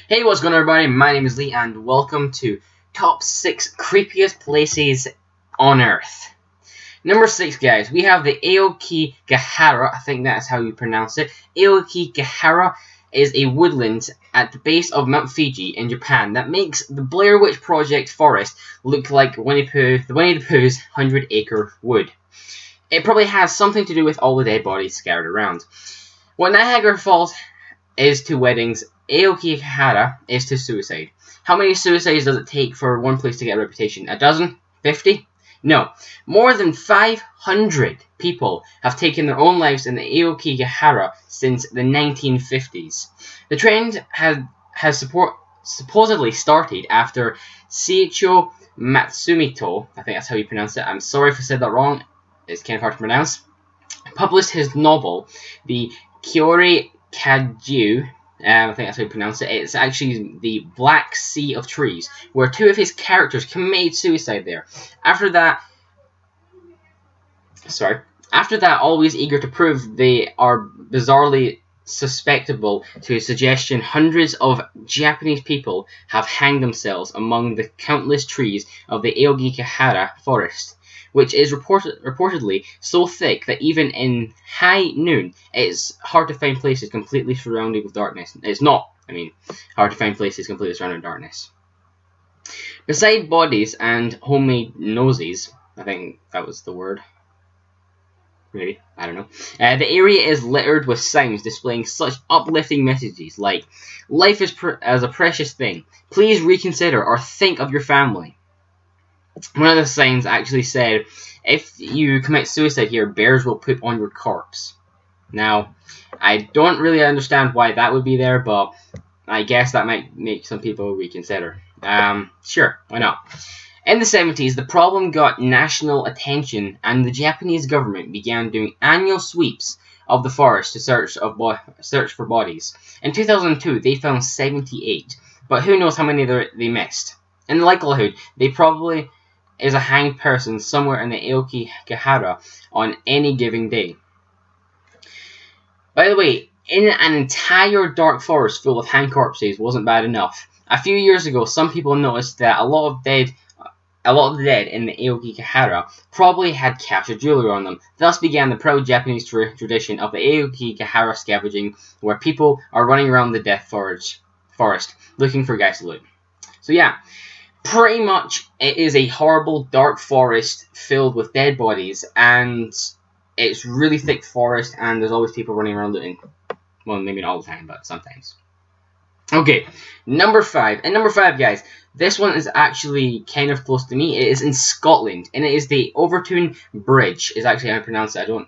Hey, what's going on, everybody? My name is Lee, and welcome to Top 6 Creepiest Places on Earth. Number 6, guys, we have the Aokigahara. I think that's how you pronounce it. Aokigahara is a woodland at the base of Mount Fuji in Japan that makes the Blair Witch Project forest look like the Winnie the Pooh's 100-acre wood. It probably has something to do with all the dead bodies scattered around. What Niagara Falls is to weddings, Aokigahara is to suicide. How many suicides does it take for one place to get a reputation? A dozen? 50? No. More than 500 people have taken their own lives in the Aokigahara since the 1950s. The trend has supposedly started after Seiichi Matsumito, I think that's how you pronounce it, I'm sorry if I said that wrong, it's kind of hard to pronounce, published his novel, the Kyorai Kaju, I think that's how you pronounce it. It's actually the Black Sea of Trees, where two of his characters committed suicide there. After that, always eager to prove they are bizarrely susceptible to his suggestion, hundreds of Japanese people have hanged themselves among the countless trees of the Aokigahara forest, which is reportedly so thick that even in high noon, it's hard to find places completely surrounded with darkness. It's not, hard to find places completely surrounded with darkness. Beside bodies and homemade noses, I think that was the word. Maybe, I don't know. The area is littered with signs displaying such uplifting messages like, "Life is as a precious thing. Please reconsider or think of your family." One of the signs actually said, "If you commit suicide here, bears will poop on your corpse." Now, I don't really understand why that would be there, but I guess that might make some people reconsider. Sure, why not? In the 70s, the problem got national attention, and the Japanese government began doing annual sweeps of the forest to search for bodies. In 2002, they found 78, but who knows how many they missed. In likelihood, they probably is a hanged person somewhere in the Aokigahara on any given day. By the way, in an entire dark forest full of hanged corpses wasn't bad enough. A few years ago, some people noticed that a lot of the dead in the Aokigahara probably had cash or jewelry on them. Thus began the proud Japanese tradition of the Aokigahara scavenging, where people are running around the death forest looking for guys to loot. So yeah. Pretty much, it is a horrible dark forest filled with dead bodies, and it's really thick forest, and there's always people running around looting. Well, maybe not all the time, but sometimes. Okay, number 5. And number 5, guys, this one is actually kind of close to me. It is in Scotland, and it is the Overtoun Bridge, is actually how I pronounce it. I don't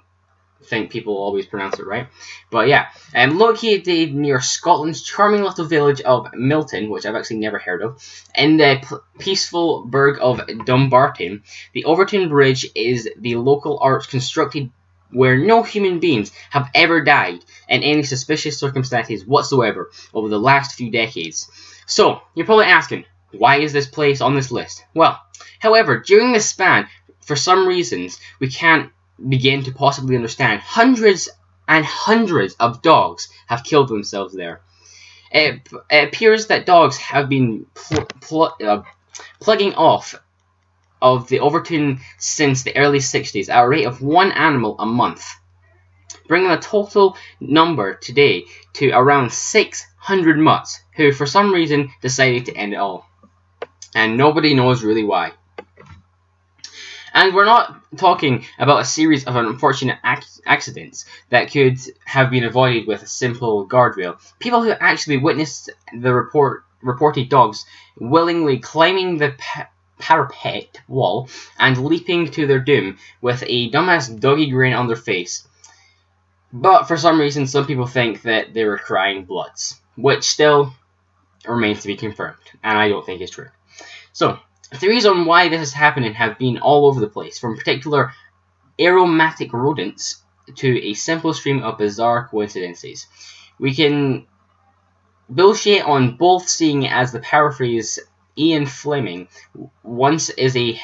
think people always pronounce it right, but yeah, located near Scotland's charming little village of Milton, which I've actually never heard of, in the peaceful burgh of Dumbarton. The Overtoun Bridge is the local arch constructed where no human beings have ever died in any suspicious circumstances whatsoever over the last few decades. So, you're probably asking, why is this place on this list? Well, however, during this span, for some reasons, we can't begin to possibly understand, hundreds and hundreds of dogs have killed themselves there. It appears that dogs have been plugging off of the Overtoun since the early 60s at a rate of 1 animal a month, bringing the total number today to around 600 mutts, who for some reason decided to end it all. And nobody knows really why. And we're not talking about a series of unfortunate accidents that could have been avoided with a simple guardrail. People who actually witnessed the reported dogs willingly climbing the parapet wall and leaping to their doom with a dumbass doggy grin on their face. But for some reason, some people think that they were crying bloods, which still remains to be confirmed, and I don't think it's true. So, theories on why this is happening have been all over the place, from particular aromatic rodents to a simple stream of bizarre coincidences. We can bullshit on both, seeing it as the paraphrase Ian Fleming, once is a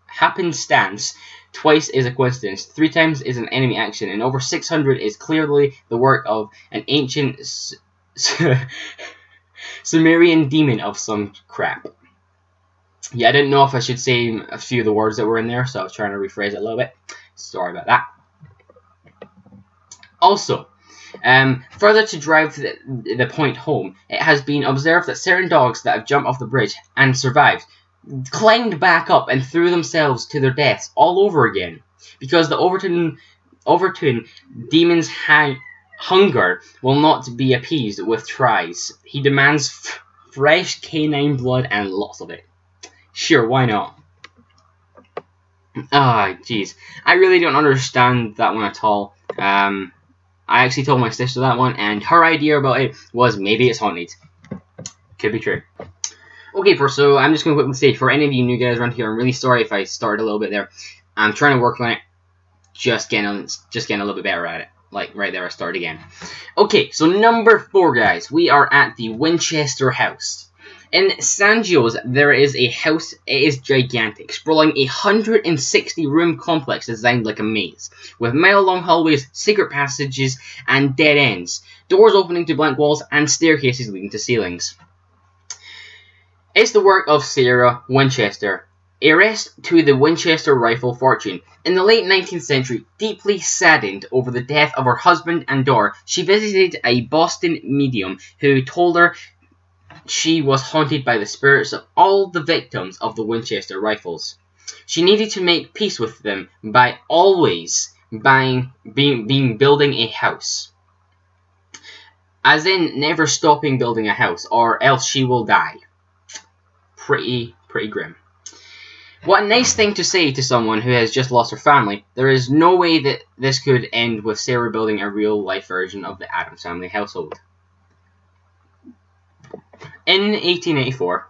happenstance, twice is a coincidence, 3 times is an enemy action, and over 600 is clearly the work of an ancient Sumerian demon of some crap. Yeah, I didn't know if I should say a few of the words that were in there, so I was trying to rephrase it a little bit. Sorry about that. Also, further to drive the point home, it has been observed that certain dogs that have jumped off the bridge and survived climbed back up and threw themselves to their deaths all over again, because the Overton demon's hunger will not be appeased with tries. He demands fresh canine blood and lots of it. Sure, why not? Ah, jeez. I really don't understand that one at all. I actually told my sister that one, and her idea about it was maybe it's haunted. Could be true. Okay, so I'm just going to quickly say, for any of you new guys around here, I'm really sorry if I started a little bit there. I'm trying to work on it. Just getting a little bit better at it. Like, right there, I start again. Okay, so number 4, guys. We are at the Winchester House. In San Jose, there is a house. It is gigantic, sprawling 160-room complex designed like a maze, with mile-long hallways, secret passages, and dead ends, doors opening to blank walls, and staircases leading to ceilings. It's the work of Sarah Winchester, heiress to the Winchester rifle fortune. In the late 19th century, deeply saddened over the death of her husband and daughter, she visited a Boston medium who told her she was haunted by the spirits of all the victims of the Winchester rifles. She needed to make peace with them by always building a house. As in, never stopping building a house, or else she will die. Pretty grim. What a nice thing to say to someone who has just lost her family. There is no way that this could end with Sarah building a real-life version of the Addams Family household. In 1884,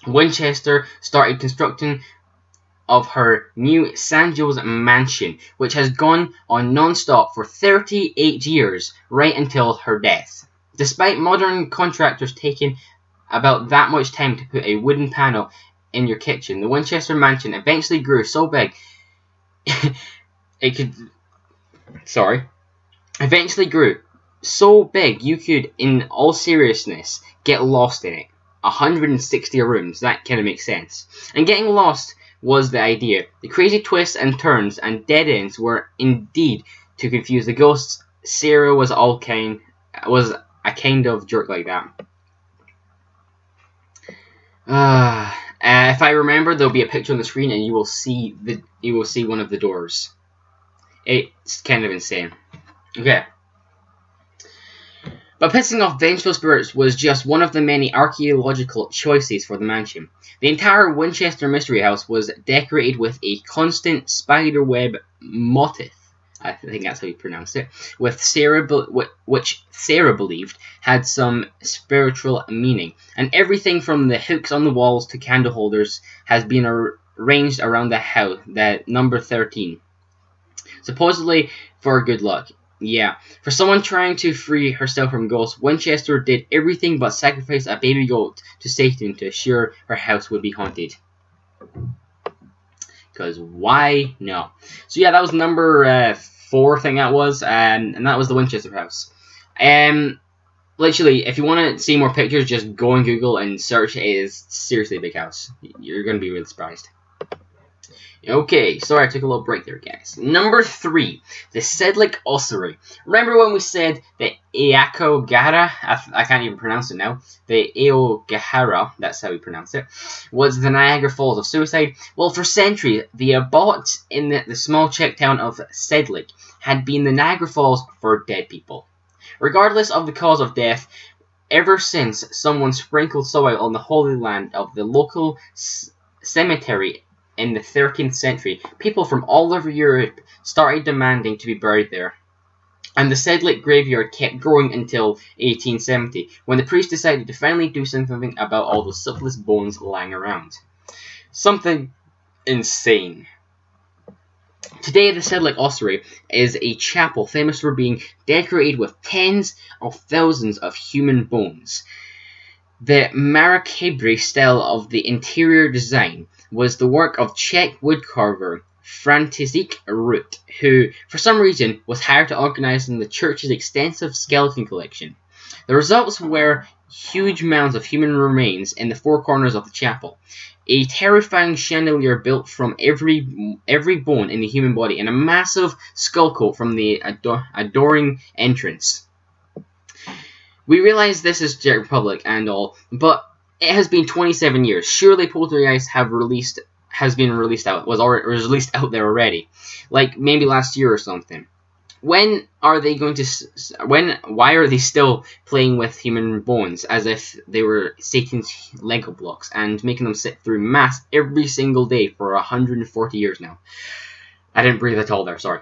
Winchester started construction of her new San Jose mansion, which has gone on non-stop for 38 years, right until her death. Despite modern contractors taking about that much time to put a wooden panel in your kitchen, the Winchester mansion eventually grew so big you could, in all seriousness, get lost in it. 160 rooms, that kind of makes sense. And getting lost was the idea. The crazy twists and turns and dead ends were indeed to confuse the ghosts. Sarah was a kind of jerk like that. If I remember, there'll be a picture on the screen, and you will see one of the doors. It's kind of insane. Okay. But pissing off vengeful spirits was just one of the many archaeological choices for the mansion. The entire Winchester Mystery House was decorated with a constant spiderweb motif. I think that's how you pronounce it. Which Sarah believed had some spiritual meaning. And everything from the hooks on the walls to candle holders has been arranged around the house, that number 13. Supposedly for good luck. Yeah, for someone trying to free herself from ghosts, Winchester did everything but sacrifice a baby goat to Satan to assure her house would be haunted. Because why? No. So yeah, that was number 4, I think that was, and that was the Winchester house. Literally, if you want to see more pictures, just go on Google and search. It is seriously a big house. You're going to be really surprised. Okay, sorry I took a little break there, guys. Number 3, the Sedlick Ossuary. Remember when we said the Eakogara, I can't even pronounce it now, the Eogahara, that's how we pronounce it, was the Niagara Falls of suicide? Well, for centuries, the abbot in the small Czech town of Sedlick had been the Niagara Falls for dead people. Regardless of the cause of death, ever since someone sprinkled soil on the holy land of the local cemetery in the 13th century, people from all over Europe started demanding to be buried there. And the Sedlick graveyard kept growing until 1870, when the priest decided to finally do something about all those soulless bones lying around. Something insane. Today, the Sedlick Ossuary is a chapel famous for being decorated with tens of thousands of human bones. The macabre style of the interior design was the work of Czech woodcarver František Rut, who, for some reason, was hired to organize the church's extensive skeleton collection. The results were huge mounds of human remains in the four corners of the chapel. A terrifying chandelier built from every bone in the human body, and a massive skull coat from the adoring entrance. We realize this is Czech Republic and all, but it has been 27 years. Surely Poltergeist was released out there already, like maybe last year or something. Why are they still playing with human bones as if they were Satan's Lego blocks and making them sit through mass every single day for 140 years now? I didn't breathe at all there, sorry.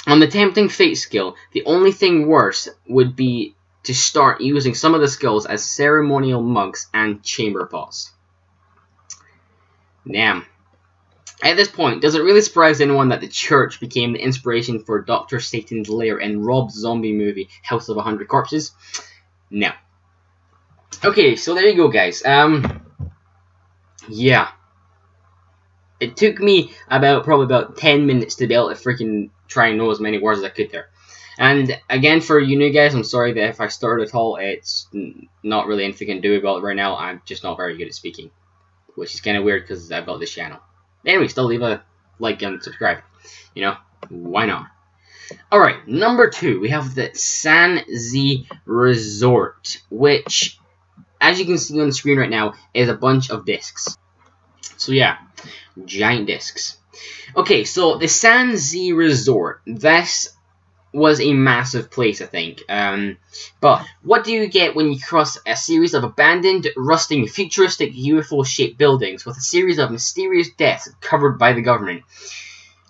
On the tempting fate scale, the only thing worse would be to start using some of the skulls as ceremonial mugs and chamber pots. Damn. At this point, does it really surprise anyone that the church became the inspiration for Dr. Satan's lair in Rob Zombie movie House of 100 Corpses? No. Okay, so there you go, guys. Yeah. It took me probably about 10 minutes to be able to freaking try and know as many words as I could there. And again, for you new guys, I'm sorry that if I stuttered at all, it's not really anything I can do about it right now. I'm just not very good at speaking, which is kind of weird because I built this channel. Anyway, still leave a like and subscribe. You know, why not? Alright, number 2, we have the San Z Resort, which, as you can see on the screen right now, is a bunch of discs. So yeah, giant discs. Okay, so the San Z Resort, this was a massive place, I think. But what do you get when you cross a series of abandoned, rusting, futuristic UFO-shaped buildings with a series of mysterious deaths covered by the government?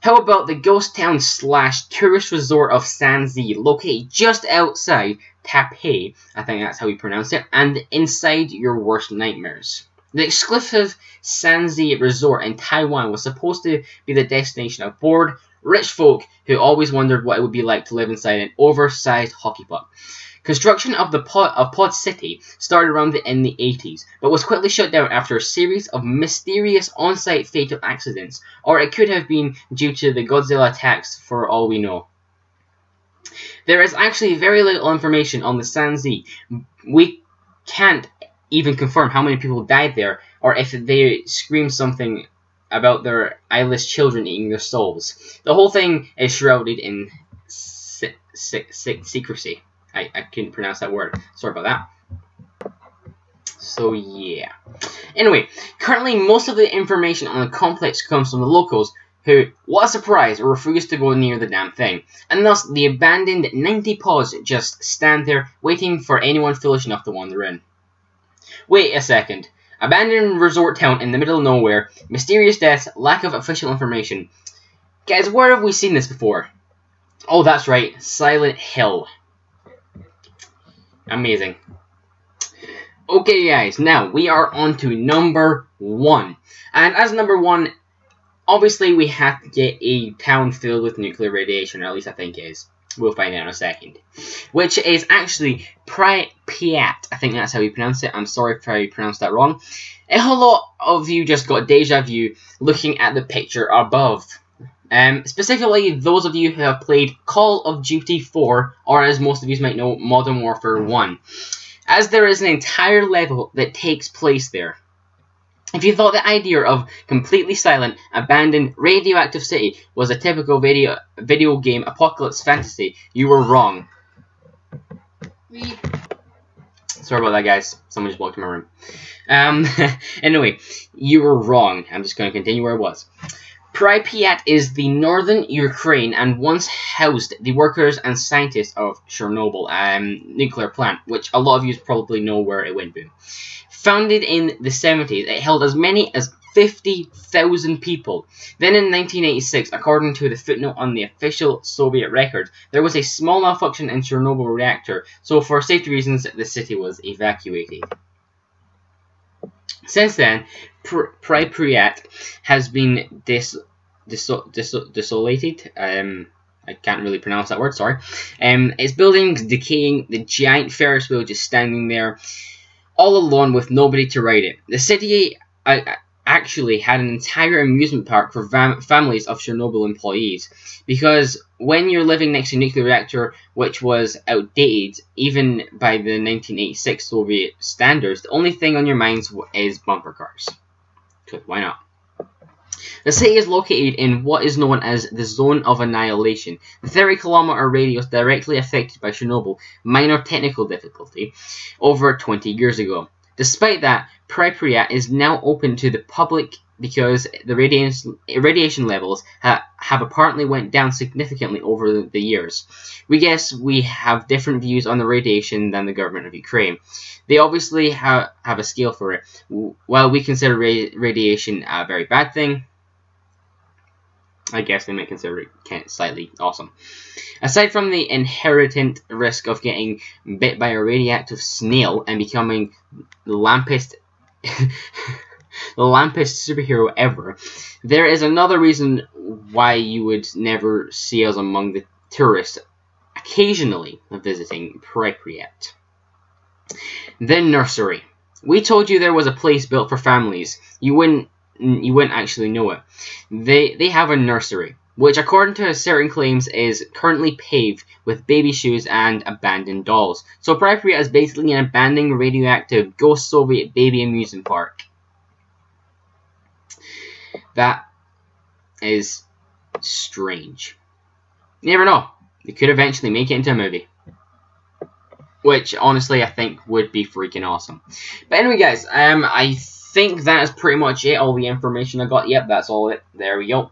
How about the ghost town / tourist resort of San Z, located just outside Taipei, I think that's how you pronounce it, and inside your worst nightmares? The exclusive San Z Resort in Taiwan was supposed to be the destination of bored, rich folk who always wondered what it would be like to live inside an oversized hockey puck. Construction of Pod City started in the 80s, but was quickly shut down after a series of mysterious on-site fatal accidents, or it could have been due to the Godzilla attacks for all we know. There is actually very little information on the San Z. We can't even confirm how many people died there, or if they screamed something about their eyeless children eating their souls. The whole thing is shrouded in secrecy. I couldn't pronounce that word. Sorry about that. So yeah. Anyway, currently most of the information on the complex comes from the locals who, what a surprise, refuse to go near the damn thing. And thus, the abandoned 90 pods just stand there waiting for anyone foolish enough to wander in. Wait a second. Abandoned resort town in the middle of nowhere, mysterious deaths, lack of official information. Guys, where have we seen this before? Oh, that's right, Silent Hill. Amazing. Okay, guys, now we are on to number 1. And as number 1, obviously we have to get a town filled with nuclear radiation, or at least I think it is. We'll find out in a second. Which is actually Pripyat. I think that's how you pronounce it. I'm sorry if I pronounced that wrong. A whole lot of you just got deja vu looking at the picture above. Specifically, those of you who have played Call of Duty 4, or as most of you might know, Modern Warfare 1. As there is an entire level that takes place there. If you thought the idea of completely silent, abandoned, radioactive city was a typical video game apocalypse fantasy, you were wrong. Sorry about that, guys. Someone just walked in my room. Anyway, you were wrong. I'm just going to continue where I was. Pripyat is the northern Ukraine and once housed the workers and scientists of Chernobyl nuclear plant, which a lot of you probably know where it went boom. Founded in the 70s, it held as many as 50,000 people. Then in 1986, according to the footnote on the official Soviet record, there was a small malfunction in Chernobyl reactor, so for safety reasons, the city was evacuated. Since then, Pripyat has been desolated. I can't really pronounce that word, sorry. Its buildings decaying, the giant Ferris wheel just standing there, all alone with nobody to ride it. The city, actually had an entire amusement park for families of Chernobyl employees, because when you're living next to a nuclear reactor which was outdated even by the 1986 Soviet standards, the only thing on your minds is bumper cars. Good, why not? The city is located in what is known as the Zone of Annihilation, the 30-kilometer radius directly affected by Chernobyl minor technical difficulty over 20 years ago. Despite that, Pripyat is now open to the public because the radiation levels have apparently went down significantly over the years. We guess we have different views on the radiation than the government of Ukraine. They obviously have a scale for it. While we consider radiation a very bad thing, I guess they may consider it slightly awesome. Aside from the inherent risk of getting bit by a radioactive snail and becoming the lampest superhero ever, there is another reason why you would never see us among the tourists occasionally visiting Pripyat. The nursery. We told you there was a place built for families. You wouldn't actually know it. They have a nursery, which according to certain claims is currently paved with baby shoes and abandoned dolls. So Pripyat is basically an abandoned radioactive ghost Soviet baby amusement park. That is strange. You never know. They could eventually make it into a movie, which honestly I think would be freaking awesome. But anyway, guys, I think that is pretty much it. All the information I got. Yep, that's all it. There we go.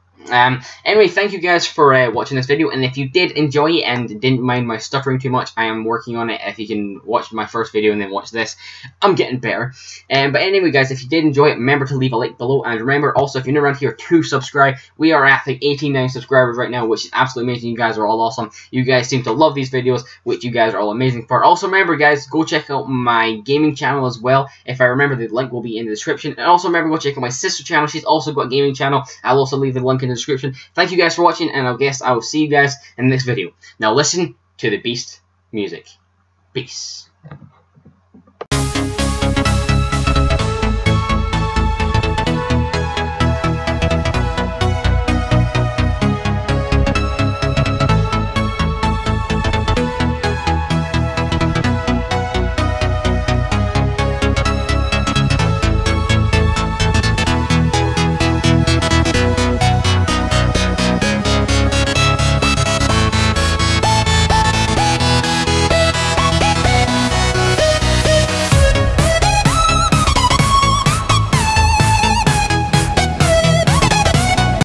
Anyway, thank you guys for watching this video, and if you did enjoy it and didn't mind my stuttering too much, I am working on it. If you can watch my first video and then watch this, I'm getting better. But anyway, guys, if you did enjoy it, remember to leave a like below, and remember also, if you're new around here, to subscribe. We are at like 89 subscribers right now, which is absolutely amazing. You guys are all awesome. You guys seem to love these videos, which you guys are all amazing for. Also, remember, guys, go check out my gaming channel as well. If I remember, the link will be in the description. And also remember, go check out my sister channel. She's also got a gaming channel. I'll also leave the link in the description. Thank you guys for watching, and I guess I will see you guys in the next video. Now listen to the Beast music. Peace.